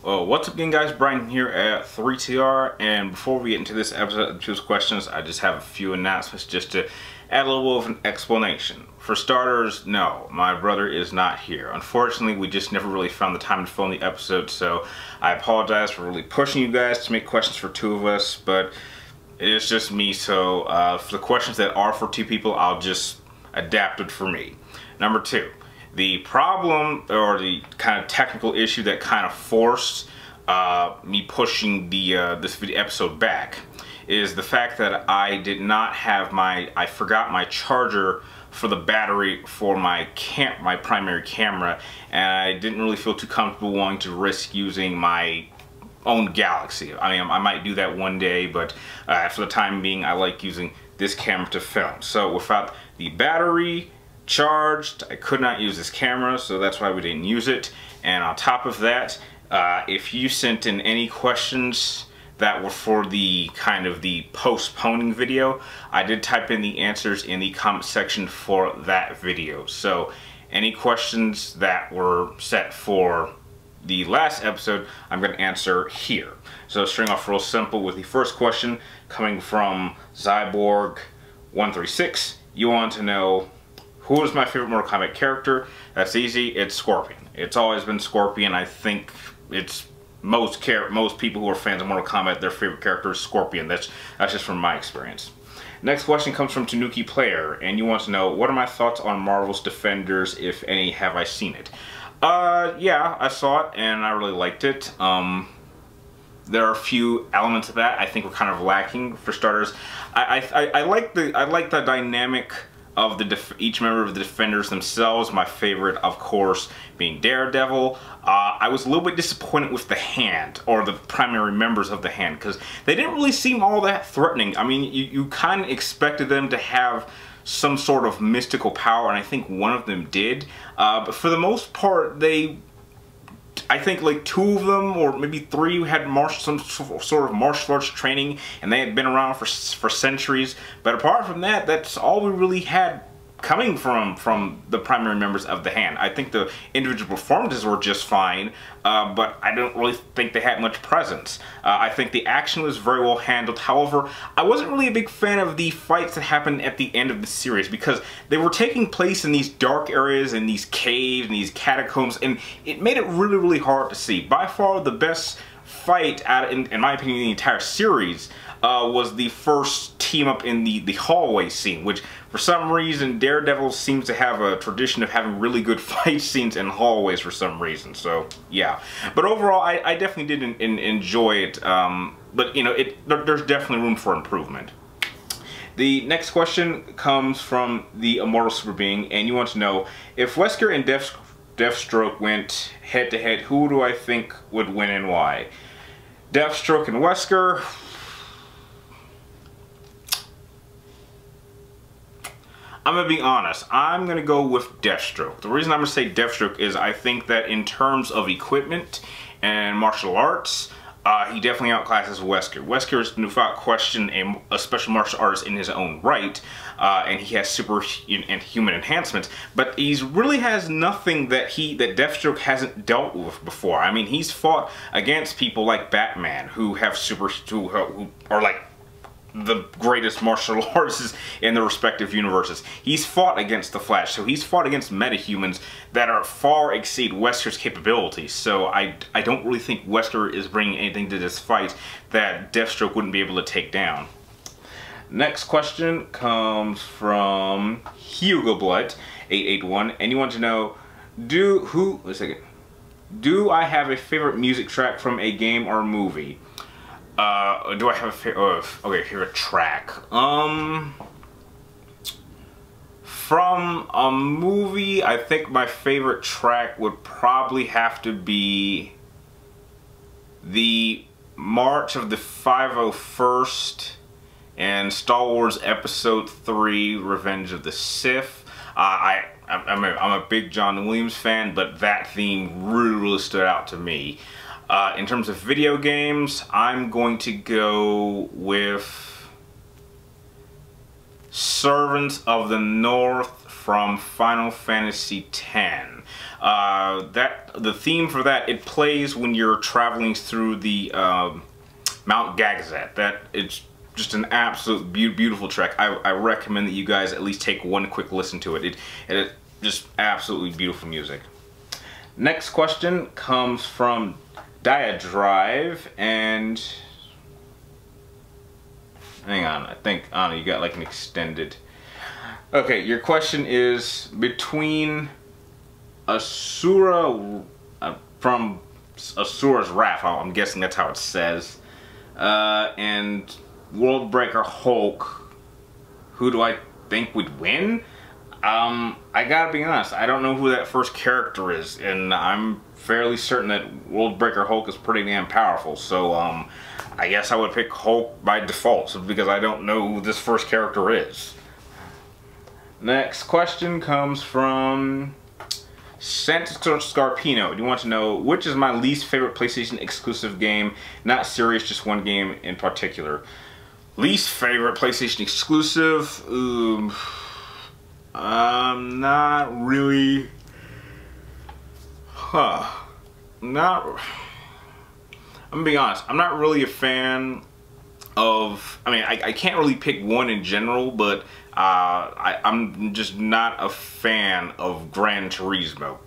Well, what's up again, guys? Brian here at 3TR, and before we get into this episode of Choose Questions, I just have a few announcements just to add a little bit of an explanation. For starters, no, my brother is not here. Unfortunately, we just never really found the time to film the episode, so I apologize for really pushing you guys to make questions for two of us, but it's just me, so for the questions that are for two people, I'll just adapt it for me. Number two. The problem, or the kind of technical issue that kind of forced me pushing the this video episode back, is the fact that I did not have I forgot my charger for the battery for my primary camera, and I didn't really feel too comfortable wanting to risk using my own Galaxy. I mean, I might do that one day, but for the time being, I like using this camera to film. So without the battery charged, I could not use this camera, so that's why we didn't use it. And on top of that, if you sent in any questions that were for the kind of the postponing video, I did type in the answers in the comment section for that video. So any questions that were set for the last episode, I'm going to answer here. So starting off real simple with the first question coming from Zyborg136. You want to know, who is my favorite Mortal Kombat character? That's easy. It's Scorpion. It's always been Scorpion. I think it's most people who are fans of Mortal Kombat, their favorite character is Scorpion. That's just from my experience. Next question comes from Tanuki Player, and you want to know, what are my thoughts on Marvel's Defenders, if any? Have I seen it? Yeah, I saw it and I really liked it. There are a few elements of that I think were kind of lacking. For starters, I like the dynamic of each member of the Defenders themselves. My favorite, of course, being Daredevil. I was a little bit disappointed with the Hand, or the primary members of the Hand, because they didn't really seem all that threatening. I mean, you kind of expected them to have some sort of mystical power, and I think one of them did. But for the most part, I think like two of them, or maybe three, had some sort of martial arts training, and they had been around for centuries. But apart from that, that's all we really had coming from the primary members of the Hand. I think the individual performances were just fine, but I don't really think they had much presence. I think the action was very well handled. However, I wasn't really a big fan of the fights that happened at the end of the series, because they were taking place in these dark areas, in these caves, and these catacombs, and it made it really, really hard to see. By far the best fight, in my opinion, in the entire series was the first team up in the hallway scene, which for some reason Daredevil seems to have a tradition of having really good fight scenes in hallways for some reason. So yeah, but overall I definitely did enjoy it, but you know, there's definitely room for improvement. The next question comes from the Immortal Super Being, and you want to know, if Wesker and Deathstroke went head to head, who do I think would win and why? Deathstroke and Wesker, I'm going to be honest, I'm going to go with Deathstroke. The reason I'm going to say Deathstroke is I think that in terms of equipment and martial arts, he definitely outclasses Wesker. Wesker is, without question, a special martial artist in his own right, and he has superhuman enhancements, but he really has nothing that Deathstroke hasn't dealt with before. I mean, he's fought against people like Batman, who are like the greatest martial artists in the respective universes. He's fought against the Flash, so he's fought against metahumans that far exceed Wesker's capabilities. So I don't really think Wesker is bringing anything to this fight that Deathstroke wouldn't be able to take down. Next question comes from HugoBlood881, and you want to know, do I have a favorite music track from a game or movie? Do I have a favorite track? From a movie, I think my favorite track would probably have to be the March of the 501st and Star Wars Episode 3, Revenge of the Sith. I'm a big John Williams fan, but that theme really stood out to me. In terms of video games, I'm going to go with Servants of the North from Final Fantasy X. The theme for that, it plays when you're traveling through the Mount Gagazet. It's just an absolute beautiful track. I recommend that you guys at least take one quick listen to it. It just absolutely beautiful music. Next question comes from Diadrive, and hang on, I think Anna, you got like an extended. Okay, your question is between Asura from Asura's Wrath, I'm guessing that's how it says, and Worldbreaker Hulk, who do I think would win? I gotta be honest, I don't know who that first character is, and I'm fairly certain that Worldbreaker Hulk is pretty damn powerful, so I guess I would pick Hulk by default, because I don't know who this first character is. Next question comes from Santos Scarpino. Do you want to know which is my least favorite PlayStation exclusive game? Not serious, just one game in particular. Least favorite PlayStation exclusive? Not really. I'm gonna be honest, I'm not really a fan of, I can't really pick one in general, but I'm just not a fan of Gran Turismo.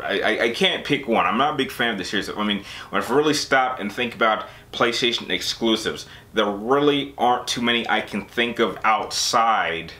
I can't pick one. I'm not a big fan of the series. When I really stop and think about PlayStation exclusives, there really aren't too many I can think of outside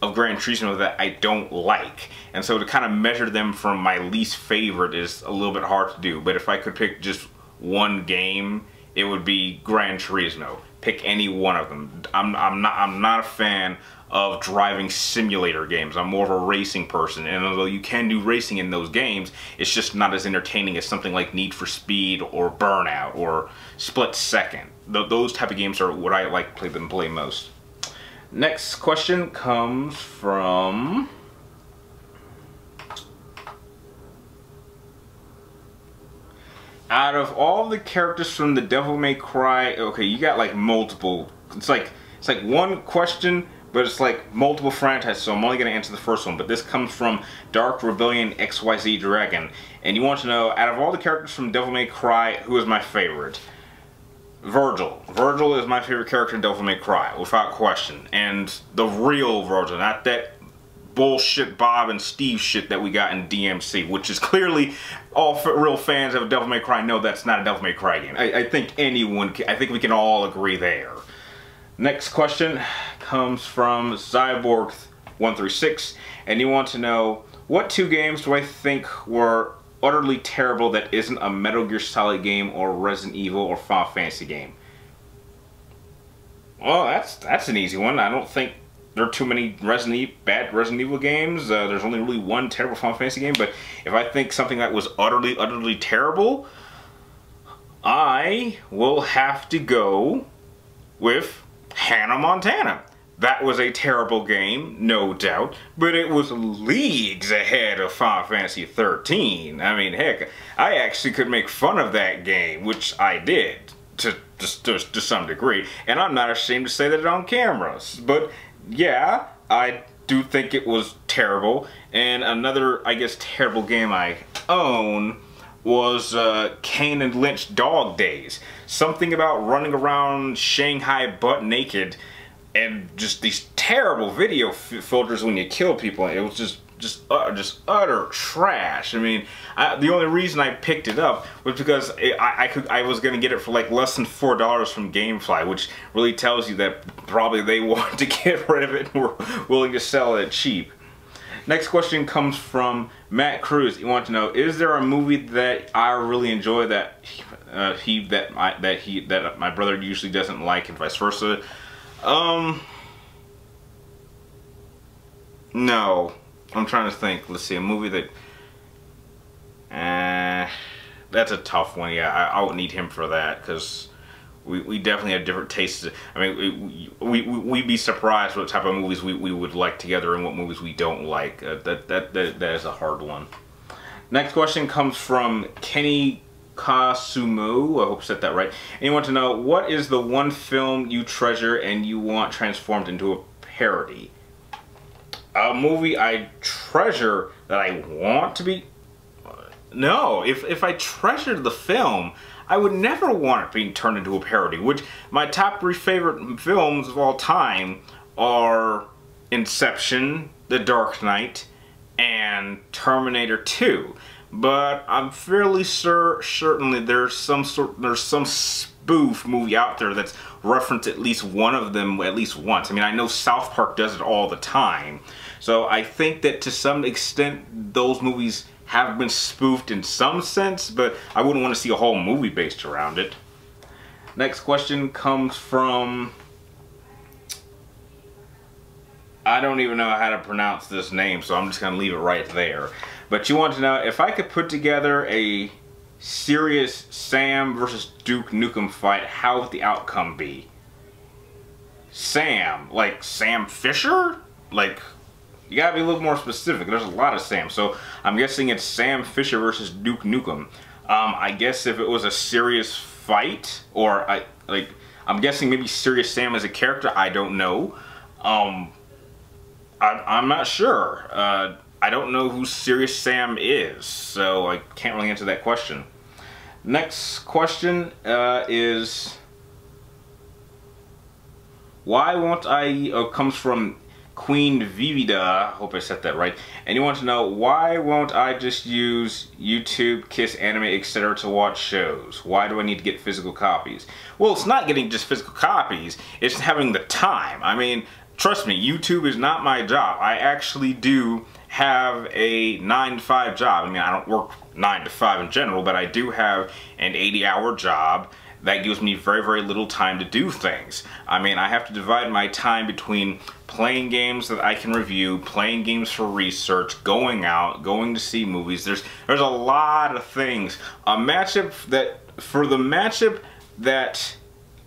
of Gran Turismo that I don't like. And so to kind of measure them from my least favorite is a little bit hard to do. But if I could pick just one game, it would be Gran Turismo. Pick any one of them. I'm not a fan of driving simulator games. I'm more of a racing person, and although you can do racing in those games, it's just not as entertaining as something like Need for Speed or Burnout or Split Second. Those type of games are what I like to play most. Next question comes from out of all the characters from the Devil May Cry, okay, you got like multiple. It's like one question, but it's like multiple franchises, so I'm only going to answer the first one. But this comes from Dark Rebellion XYZ Dragon, and you want to know, out of all the characters from Devil May Cry, who is my favorite? Virgil. Virgil is my favorite character in Devil May Cry, without question. And the real Virgil, not that bullshit Bob and Steve shit that we got in DMC, which is clearly all real fans of Devil May Cry know that's not a Devil May Cry game. I think I think we can all agree there. Next question comes from Cyborg136, and you want to know, what two games do I think were utterly terrible that isn't a Metal Gear Solid game or Resident Evil or Final Fantasy game? Well, that's an easy one. I don't think there are too many bad Resident Evil games. There's only really one terrible Final Fantasy game, but if I think something that was utterly terrible, I will have to go with Hannah Montana. That was a terrible game, no doubt, but it was leagues ahead of Final Fantasy 13. Heck, I actually could make fun of that game, which I did to some degree, and I'm not ashamed to say that on camera. But yeah, I do think it was terrible. And another, I guess, terrible game I own was Kane and Lynch Dog Days. Something about running around Shanghai butt naked and just these terrible video filters when you kill people. It was just utter trash. The only reason I picked it up was because I was gonna get it for like less than $4 from GameFly, which really tells you that probably they want to get rid of it and were willing to sell it cheap. Next question comes from Matt Cruz. You want to know, is there a movie that I really enjoy that my brother usually doesn't like, and vice versa? No. I'm trying to think. Let's see, a movie that... that's a tough one. Yeah, I would need him for that, because we definitely have different tastes. We'd be surprised what type of movies we would like together and what movies we don't like. That is a hard one. Next question comes from Kenny Kasumu, I hope I said that right. And you want to know, what is the one film you treasure and you want transformed into a parody? A movie I treasure that I want to be... No, if I treasured the film, I would never want it being turned into a parody, which my top 3 favorite films of all time are Inception, The Dark Knight, and Terminator 2. But I'm fairly certainly there's some spoof movie out there that's referenced at least one of them at least once. I mean, I know South Park does it all the time. So I think that to some extent those movies have been spoofed in some sense, but I wouldn't want to see a whole movie based around it. Next question comes from... I don't even know how to pronounce this name, so I'm just going to leave it right there. But you want to know, if I could put together a serious Sam versus Duke Nukem fight, how would the outcome be? Sam? Like Sam Fisher? Like, you gotta be a little more specific. There's a lot of Sam, so I'm guessing it's Sam Fisher versus Duke Nukem. I guess if it was a serious fight, or I'm guessing maybe Serious Sam as a character, I don't know. I'm not sure. I don't know who Serious Sam is, so I can't really answer that question. Next question is, why won't I, comes from Queen Vivi, I hope I said that right, and you want to know, why won't I just use YouTube, Kiss Anime, etc. to watch shows? Why do I need to get physical copies? Well, it's not getting just physical copies, it's having the time. I mean, trust me, YouTube is not my job. I actually do have a 9-to-5 job. I mean, I don't work 9 to 5 in general, but I do have an 80-hour job that gives me very, very little time to do things. I mean, I have to divide my time between playing games that I can review, playing games for research, going out, going to see movies. There's a lot of things. For the matchup that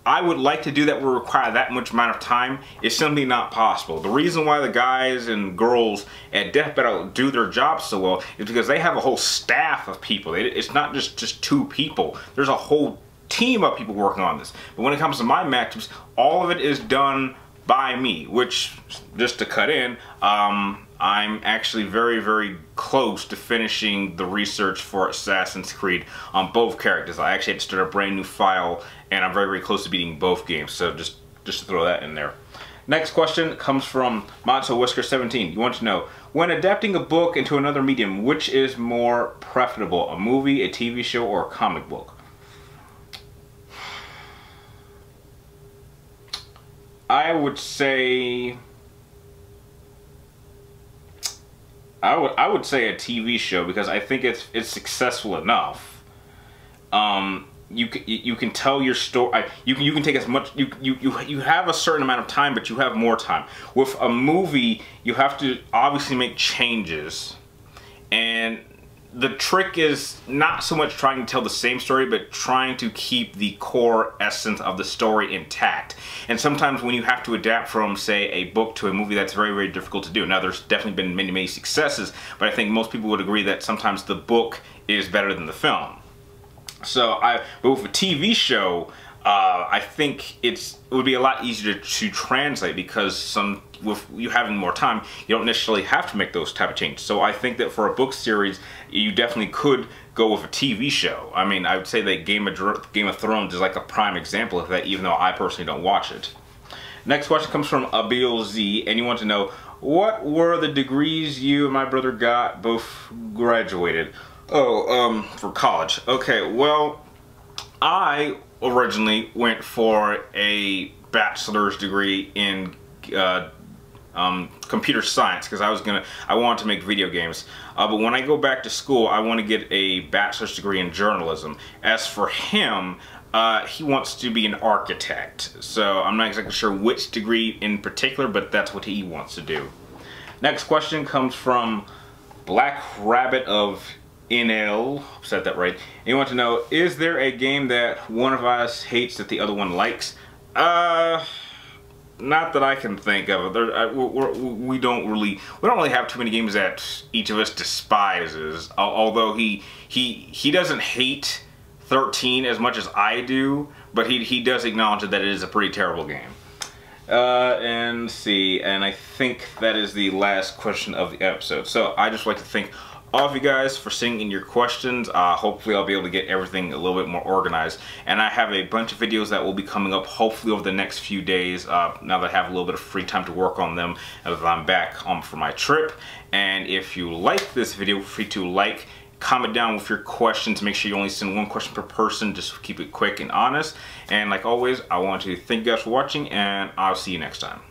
I would like to do that will require that much amount of time is simply not possible. The reason why the guys and girls at Death Battle do their jobs so well is because they have a whole staff of people. It's not just 2 people. There's a whole team of people working on this. But when it comes to my matchups, all of it is done by me, which, just to cut in, I'm actually very, very close to finishing the research for Assassin's Creed on both characters. I actually had to start a brand new file, and I'm very, very close to beating both games, so just to throw that in there. Next question comes from Matzo Wesker 17. You want to know, when adapting a book into another medium, which is more preferable, a movie, a TV show, or a comic book? I would say... I would say a TV show, because I think it's successful enough. You can tell your story. You can take as much. You have a certain amount of time, but you have more time. With a movie, you have to obviously make changes, and the trick is not so much trying to tell the same story, but trying to keep the core essence of the story intact. And sometimes when you have to adapt from, say, a book to a movie, that's very, very difficult to do. Now, there's definitely been many, many successes, but I think most people would agree that sometimes the book is better than the film. So, but with a TV show, I think it would be a lot easier to translate, because with you having more time, you don't necessarily have to make those type of changes. So I think that for a book series, you definitely could go with a TV show. I mean, I would say that Game of Thrones is like a prime example of that, even though I personally don't watch it. Next question comes from BillZ, and you want to know, what were the degrees you and my brother got both graduated? Oh, for college. Okay, well, I originally went for a bachelor's degree in computer science, because I wanted to make video games. But when I go back to school, I want to get a bachelor's degree in journalism. As for him, he wants to be an architect. So I'm not exactly sure which degree in particular, but that's what he wants to do. Next question comes from Black Rabbit of NL, said that right. And you want to know, is there a game that one of us hates that the other one likes? Not that I can think of. We don't really have too many games that each of us despises. Although he doesn't hate 13 as much as I do, but he does acknowledge that it is a pretty terrible game. And see, and I think that is the last question of the episode. So I just like to thank all of you guys for sending in your questions. Hopefully I'll be able to get everything a little bit more organized. And I have a bunch of videos that will be coming up hopefully over the next few days, now that I have a little bit of free time to work on them as I'm back home for my trip. And if you like this video, feel free to like, comment down with your questions. Make sure you only send one question per person, just keep it quick and honest. And like always, I want to thank you guys for watching, and I'll see you next time.